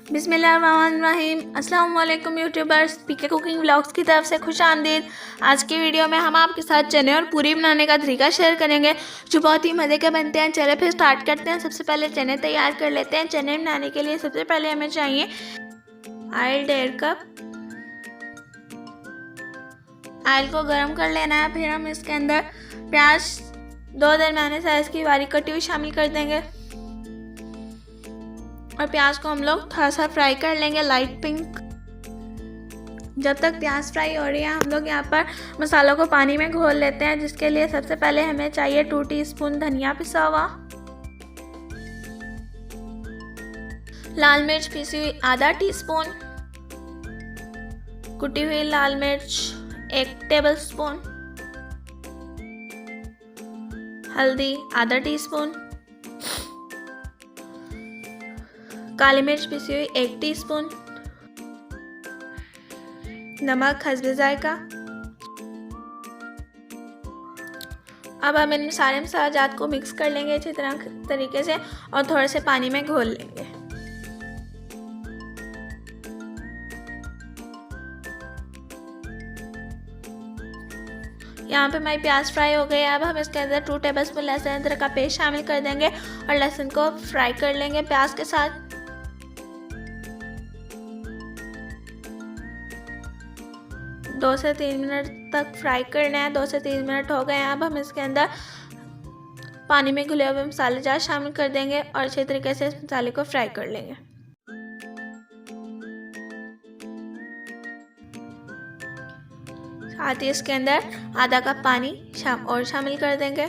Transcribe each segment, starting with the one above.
बिस्मिल्लाहिर्रहमानिर्रहीम। अस्सलाम वालेकुम यूट्यूबर्स, पीके कुकिंग व्लॉग्स की तरफ से खुश आमदीद। आज की वीडियो में हम आपके साथ चने और पूरी बनाने का तरीका शेयर करेंगे जो बहुत ही मज़े के बनते हैं। चले फिर स्टार्ट करते हैं। सबसे पहले चने तैयार कर लेते हैं। चने बनाने के लिए सबसे पहले हमें चाहिए ऑयल 1.5 कप। ऑयल को गर्म कर लेना है। फिर हम इसके अंदर प्याज 2 दरमियाने साइज़ की बारीक कटी हुई शामिल कर देंगे और प्याज को हम लोग थोड़ा सा फ्राई कर लेंगे लाइट पिंक। जब तक प्याज फ्राई हो रही है हम लोग यहाँ पर मसालों को पानी में घोल लेते हैं, जिसके लिए सबसे पहले हमें चाहिए 2 टीस्पून धनिया पिसा हुआ, लाल मिर्च पिसी हुई आधा टीस्पून, कुटी हुई लाल मिर्च 1 टेबलस्पून, हल्दी आधा टीस्पून, काली मिर्च पिसी हुई 1 टीस्पून, नमक हस्बे जायका। अब हम इन सारे मसालाजात को मिक्स कर लेंगे अच्छी तरीके से और थोड़े से पानी में घोल लेंगे। यहाँ पे हमारी प्याज फ्राई हो गई है। अब हम इसके अंदर 2 टेबलस्पून लहसुन अदरक का पेस्ट शामिल कर देंगे और लहसुन को फ्राई कर लेंगे प्याज के साथ। दो से 3 मिनट तक फ्राई करना है। 2 से 3 मिनट हो गए हैं। अब हम इसके अंदर पानी में घुले हुए मसाले जार शामिल कर देंगे और अच्छे तरीके से इस मसाले को फ्राई कर लेंगे। साथ ही इसके अंदर आधा कप पानी और शामिल कर देंगे।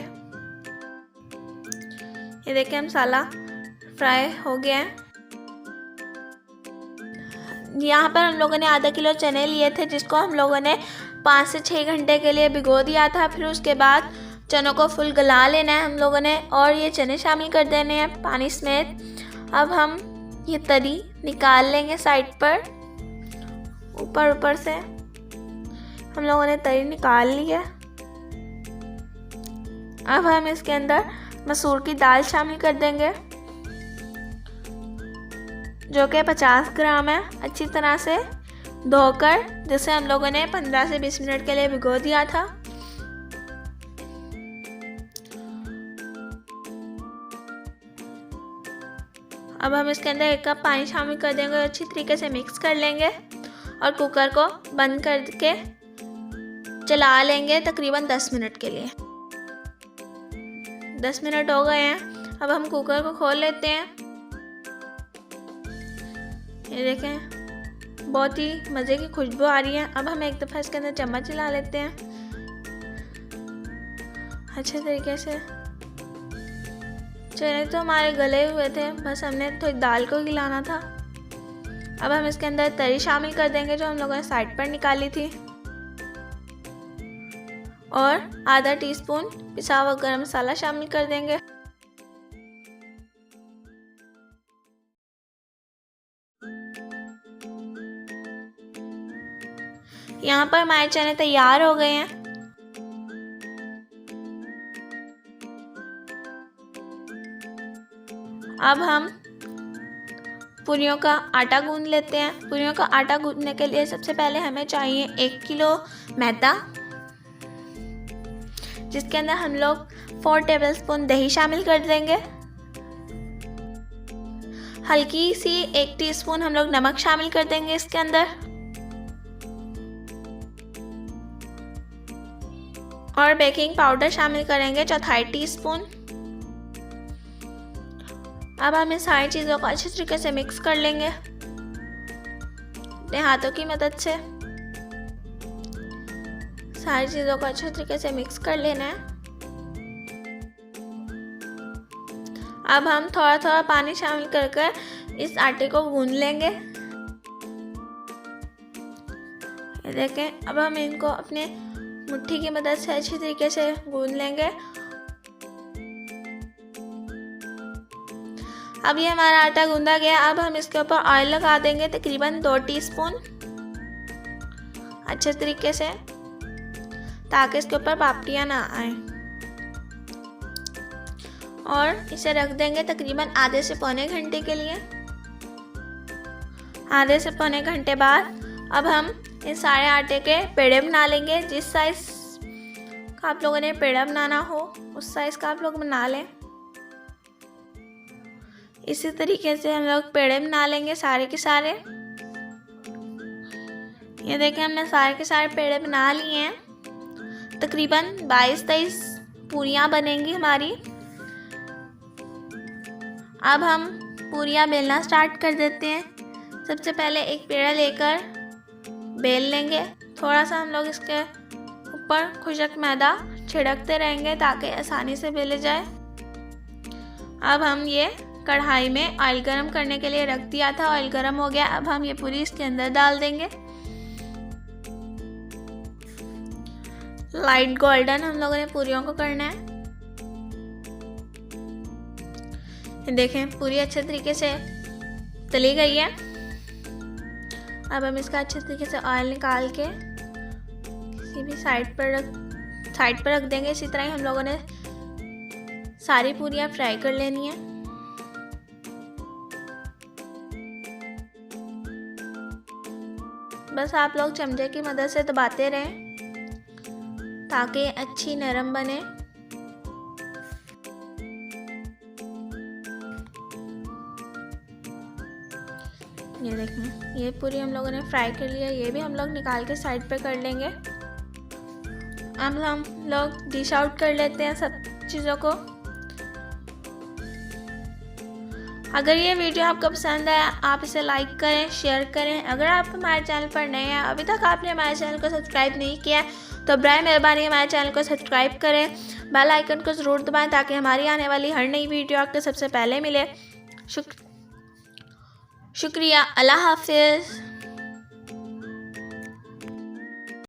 ये देखिए मसाला फ्राई हो गया है। यहाँ पर हम लोगों ने आधा किलो चने लिए थे, जिसको हम लोगों ने 5 से 6 घंटे के लिए भिगो दिया था। फिर उसके बाद चनों को फुल गला लेना है हम लोगों ने और ये चने शामिल कर देने हैं पानी समेत। अब हम ये तरी निकाल लेंगे साइड पर, ऊपर से हम लोगों ने तरी निकाल ली है। अब हम इसके अंदर मसूर की दाल शामिल कर देंगे जो कि 50 ग्राम है। अच्छी तरह से धोकर, जिसे हम लोगों ने 15 से 20 मिनट के लिए भिगो दिया था। अब हम इसके अंदर 1 कप पानी शामिल कर देंगे और अच्छी तरीके से मिक्स कर लेंगे और कुकर को बंद करके चला लेंगे तकरीबन 10 मिनट के लिए। 10 मिनट हो गए हैं। अब हम कुकर को खोल लेते हैं। ये देखें बहुत ही मज़े की खुशबू आ रही है। अब हम एक दफ़ा इसके अंदर चम्मच हिला लेते हैं अच्छे तरीके से। चने तो हमारे गले हुए थे, बस हमने थोड़ी दाल को हिलाना था। अब हम इसके अंदर तरी शामिल कर देंगे जो हम लोगों ने साइड पर निकाली थी और आधा टीस्पून पिसा हुआ गरम मसाला शामिल कर देंगे। यहाँ पर हमारे चने तैयार हो गए हैं। अब हम पूरियों का आटा गूंद लेते हैं। पूरियों का आटा गूंदने के लिए सबसे पहले हमें चाहिए 1 किलो मैदा, जिसके अंदर हम लोग 4 टेबलस्पून दही शामिल कर देंगे। हल्की सी 1 टीस्पून हम लोग नमक शामिल कर देंगे इसके अंदर और बेकिंग पाउडर शामिल करेंगे 1/4 टीस्पून। अब हम इन सारी चीज़ों को अच्छी तरीके से मिक्स कर लेंगे अपने हाथों की मदद से। सारी चीज़ों को अच्छे तरीके से मिक्स कर लेना है। अब हम थोड़ा थोड़ा पानी शामिल कर इस आटे को गूंद लेंगे। ये देखें अब हम इनको अपने मुट्ठी की मदद से अच्छी तरीके से गूंद लेंगे। अब ये हमारा आटा गूंदा गया। अब हम इसके ऊपर ऑयल लगा देंगे तकरीबन 2 टीस्पून अच्छे तरीके से, ताकि इसके ऊपर पापड़ियाँ ना आए। और इसे रख देंगे तकरीबन आधे से पौने घंटे के लिए। आधे से पौने घंटे बाद अब हम इस सारे आटे के पेड़े बना लेंगे। जिस साइज़ का आप लोगों ने पेड़ा बनाना हो उस साइज़ का आप लोग बना लें। इसी तरीके से हम लोग पेड़े बना लेंगे सारे के सारे। ये देखें हमने सारे के सारे पेड़े बना लिए हैं। तकरीबन 22-23 पूरियाँ बनेंगी हमारी। अब हम पूरियाँ बेलना स्टार्ट कर देते हैं। सबसे पहले एक पेड़ा लेकर बेल लेंगे। थोड़ा सा हम लोग इसके ऊपर खुशक मैदा छिड़कते रहेंगे ताकि आसानी से बेले जाए। अब हम ये कढ़ाई में ऑयल गरम करने के लिए रख दिया था। ऑयल गरम हो गया। अब हम ये पूरी इसके अंदर डाल देंगे। लाइट गोल्डन हम लोगों ने पूरियों को करना है। देखें पूरी अच्छे तरीके से तली गई है। अब हम इसका अच्छे तरीके से ऑयल निकाल के किसी भी साइड पर रख देंगे। इसी तरह ही हम लोगों ने सारी पूरियां फ्राई कर लेनी है। बस आप लोग चमचे की मदद से दबाते रहें ताकि अच्छी नरम बने। ये देखें ये पूरी हम लोगों ने फ्राई कर लिया। ये भी हम लोग निकाल के साइड पे कर लेंगे। अब हम लोग डिश आउट कर लेते हैं सब चीज़ों को। अगर ये वीडियो आपको पसंद आया आप इसे लाइक करें, शेयर करें। अगर आप हमारे चैनल पर नए हैं, अभी तक आपने हमारे चैनल को सब्सक्राइब नहीं किया तो बराए मेहरबानी हमारे चैनल को सब्सक्राइब करें। बेल आइकन को ज़रूर दबाएं ताकि हमारी आने वाली हर नई वीडियो आपको सबसे पहले मिले। शुक्रिया। अल्लाह हाफिज़।